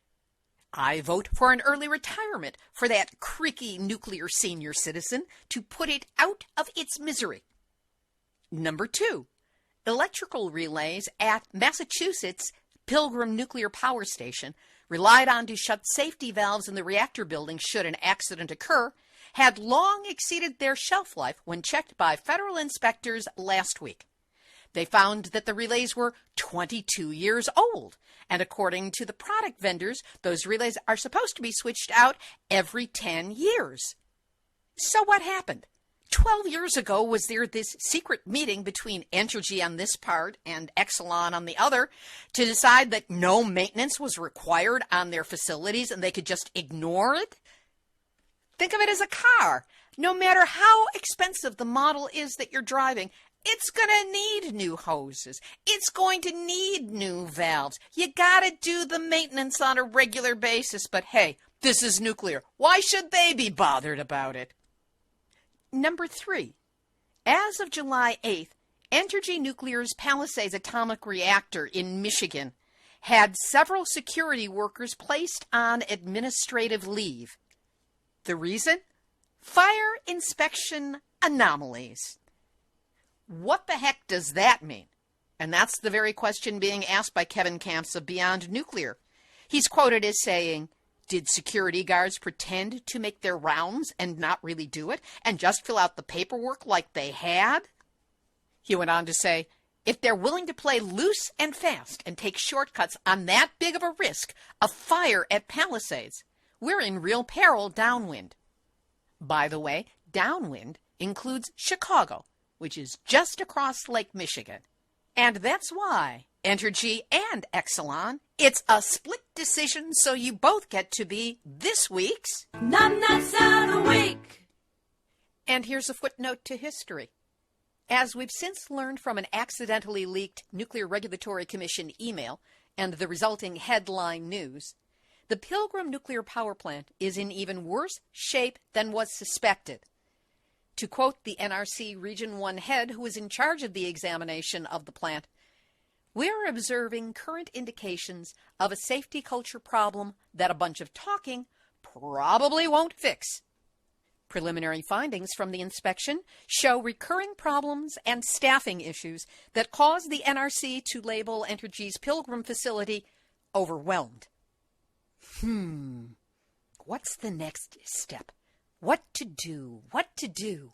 S2: I vote for an early retirement for that creaky nuclear senior citizen to put it out of its misery." Number 2, electrical relays at Massachusetts Pilgrim Nuclear Power Station, relied on to shut safety valves in the reactor building should an accident occur, had long exceeded their shelf life when checked by federal inspectors last week. They found that the relays were 22 years old, and according to the product vendors, those relays are supposed to be switched out every 10 years. So what happened? 12 years ago, was there this secret meeting between Entergy on this part and Exelon on the other to decide that no maintenance was required on their facilities and they could just ignore it? Think of it as a car. No matter how expensive the model is that you're driving, it's going to need new hoses. It's going to need new valves. You got to do the maintenance on a regular basis. But hey, this is nuclear. Why should they be bothered about it? Number 3, as of July 8th, Entergy Nuclear's Palisades atomic reactor in Michigan had several security workers placed on administrative leave. The reason? Fire inspection anomalies. What the heck does that mean? And that's the very question being asked by Kevin Kamps of Beyond Nuclear. He's quoted as saying, "Did security guards pretend to make their rounds and not really do it, and just fill out the paperwork like they had?" He went on to say, "If they're willing to play loose and fast and take shortcuts on that big of a risk of fire at Palisades, we're in real peril downwind." By the way, downwind includes Chicago, which is just across Lake Michigan. And that's why Entergy and Exelon, it's a split decision, so you both get to be this week's
S1: Numnutz of the Week.
S2: And here's a footnote to history. As we've since learned from an accidentally leaked Nuclear Regulatory Commission email and the resulting headline news, the Pilgrim Nuclear Power Plant is in even worse shape than was suspected. To quote the NRC Region 1 head who was in charge of the examination of the plant, "We're observing current indications of a safety culture problem that a bunch of talking probably won't fix. Preliminary findings from the inspection show recurring problems and staffing issues that cause the NRC to label Entergy's Pilgrim facility overwhelmed." What's the next step? What to do? What to do?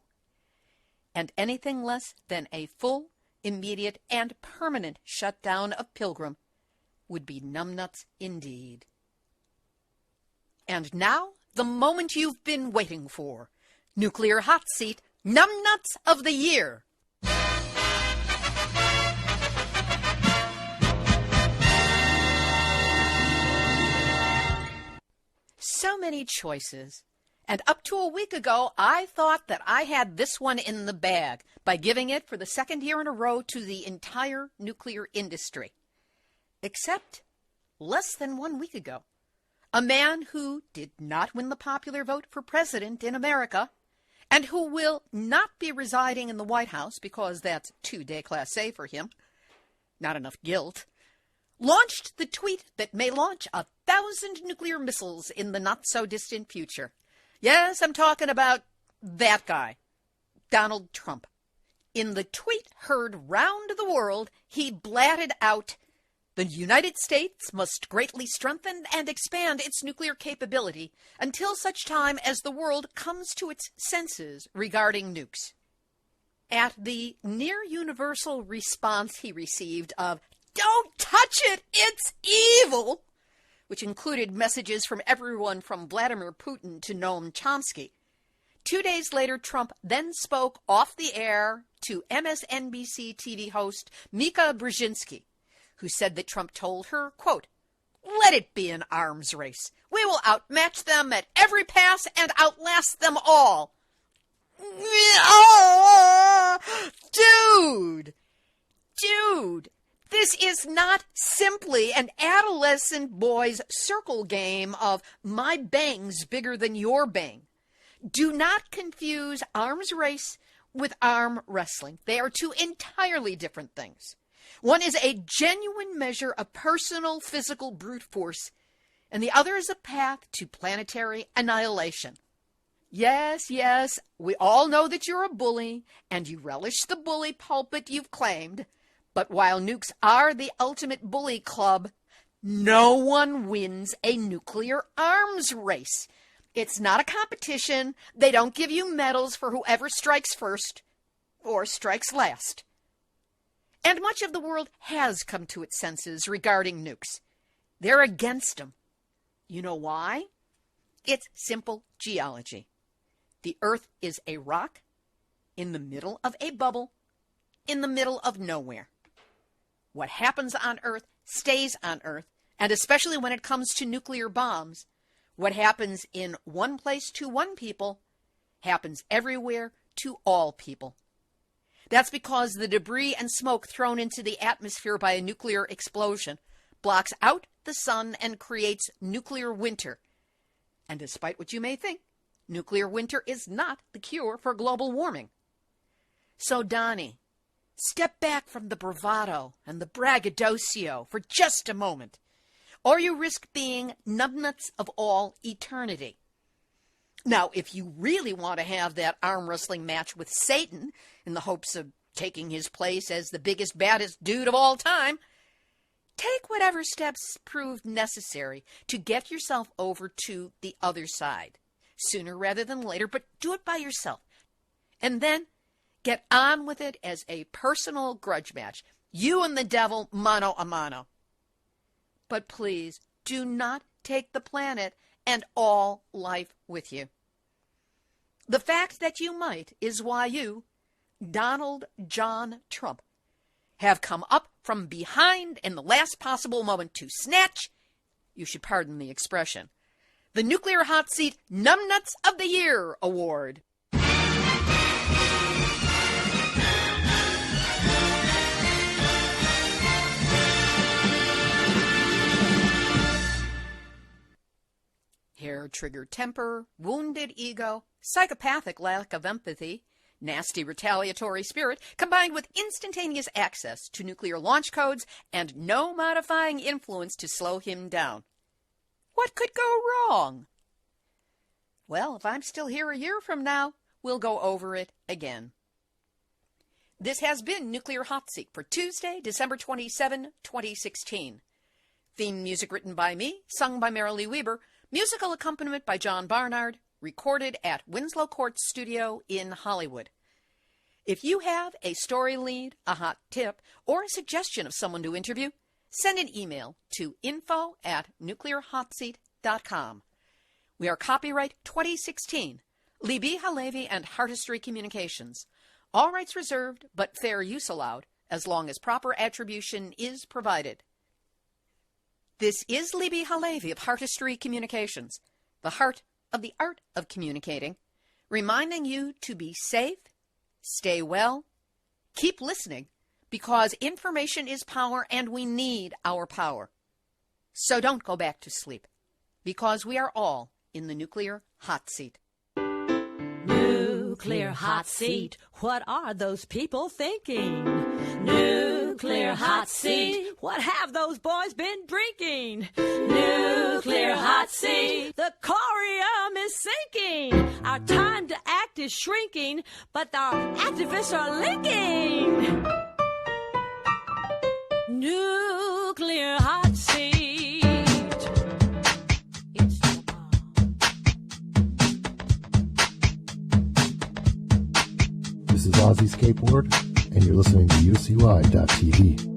S2: And anything less than a full, immediate, and permanent shutdown of Pilgrim would be numbnuts indeed. And now, the moment you've been waiting for. Nuclear Hot Seat, Numnutz of the Year. So many choices. And up to a week ago, I thought that I had this one in the bag by giving it for the second year in a row to the entire nuclear industry. Except less than 1 week ago, a man who did not win the popular vote for president in America and who will not be residing in the White House because that's too déclassé for him, not enough guilt, launched the tweet that may launch 1,000 nuclear missiles in the not-so-distant future. Yes, I'm talking about that guy, Donald Trump. In the tweet heard round the world, he blatted out, The United States must greatly strengthen and expand its nuclear capability until such time as the world comes to its senses regarding nukes. At the near-universal response he received of, "Don't touch it, it's evil," which included messages from everyone from Vladimir Putin to Noam Chomsky, 2 days later, Trump then spoke off the air to MSNBC TV host Mika Brzezinski, who said that Trump told her, quote, "Let it be an arms race. We will outmatch them at every pass and outlast them all." Dude, this is not simply an adolescent boy's circle game of my bang's bigger than your bang. Do not confuse arms race with arm wrestling. They are two entirely different things. One is a genuine measure of personal physical brute force, and the other is a path to planetary annihilation. Yes, we all know that you're a bully, and you relish the bully pulpit you've claimed, but while nukes are the ultimate bully club, no one wins a nuclear arms race. It's not a competition. They don't give you medals for whoever strikes first or strikes last. And much of the world has come to its senses regarding nukes. They're against them. You know why? It's simple geology. The Earth is a rock in the middle of a bubble, in the middle of nowhere. What happens on Earth stays on Earth, and especially when it comes to nuclear bombs, what happens in one place to one people happens everywhere to all people. That's because the debris and smoke thrown into the atmosphere by a nuclear explosion blocks out the sun and creates nuclear winter. And despite what you may think, nuclear winter is not the cure for global warming. So, Donnie, step back from the bravado and the braggadocio for just a moment, or you risk being Numnutz of all eternity. Now, if you really want to have that arm wrestling match with Satan in the hopes of taking his place as the biggest, baddest dude of all time, take whatever steps prove necessary to get yourself over to the other side, sooner rather than later, but do it by yourself. And then get on with it as a personal grudge match, you and the devil mano a mano. But please, do not take the planet and all life with you. The fact that you might is why you, Donald John Trump, have come up from behind in the last possible moment to snatch, you should pardon the expression, the Nuclear Hot Seat Numnutz of the Year Award. Hair-triggered temper, wounded ego, psychopathic lack of empathy, nasty retaliatory spirit, combined with instantaneous access to nuclear launch codes and no modifying influence to slow him down. What could go wrong? Well, if I'm still here a year from now, we'll go over it again. This has been Nuclear Hot Seat for Tuesday, December 27, 2016. Theme music written by me, sung by Marilee Weber, musical accompaniment by John Barnard, recorded at Winslow Court Studio in Hollywood. If you have a story lead, a hot tip, or a suggestion of someone to interview, send an email to info@nuclearhotseat.com. We are copyright 2016, Libby Halevi and Heartistry Communications. All rights reserved, but fair use allowed, as long as proper attribution is provided. This is Libby Halevi of Heartistry Communications, the heart of the art of communicating, reminding you to be safe, stay well, keep listening, because information is power and we need our power. So don't go back to sleep, because we are all in the nuclear hot seat.
S1: Nuclear hot seat, what are those people thinking? Nuclear hot seat, what have those boys been drinking? Nuclear hot seat, the corium is sinking. Our time to act is shrinking, but our activists are linking. Nuclear
S3: is Aussie Skateboard, and you're listening to UCY.tv.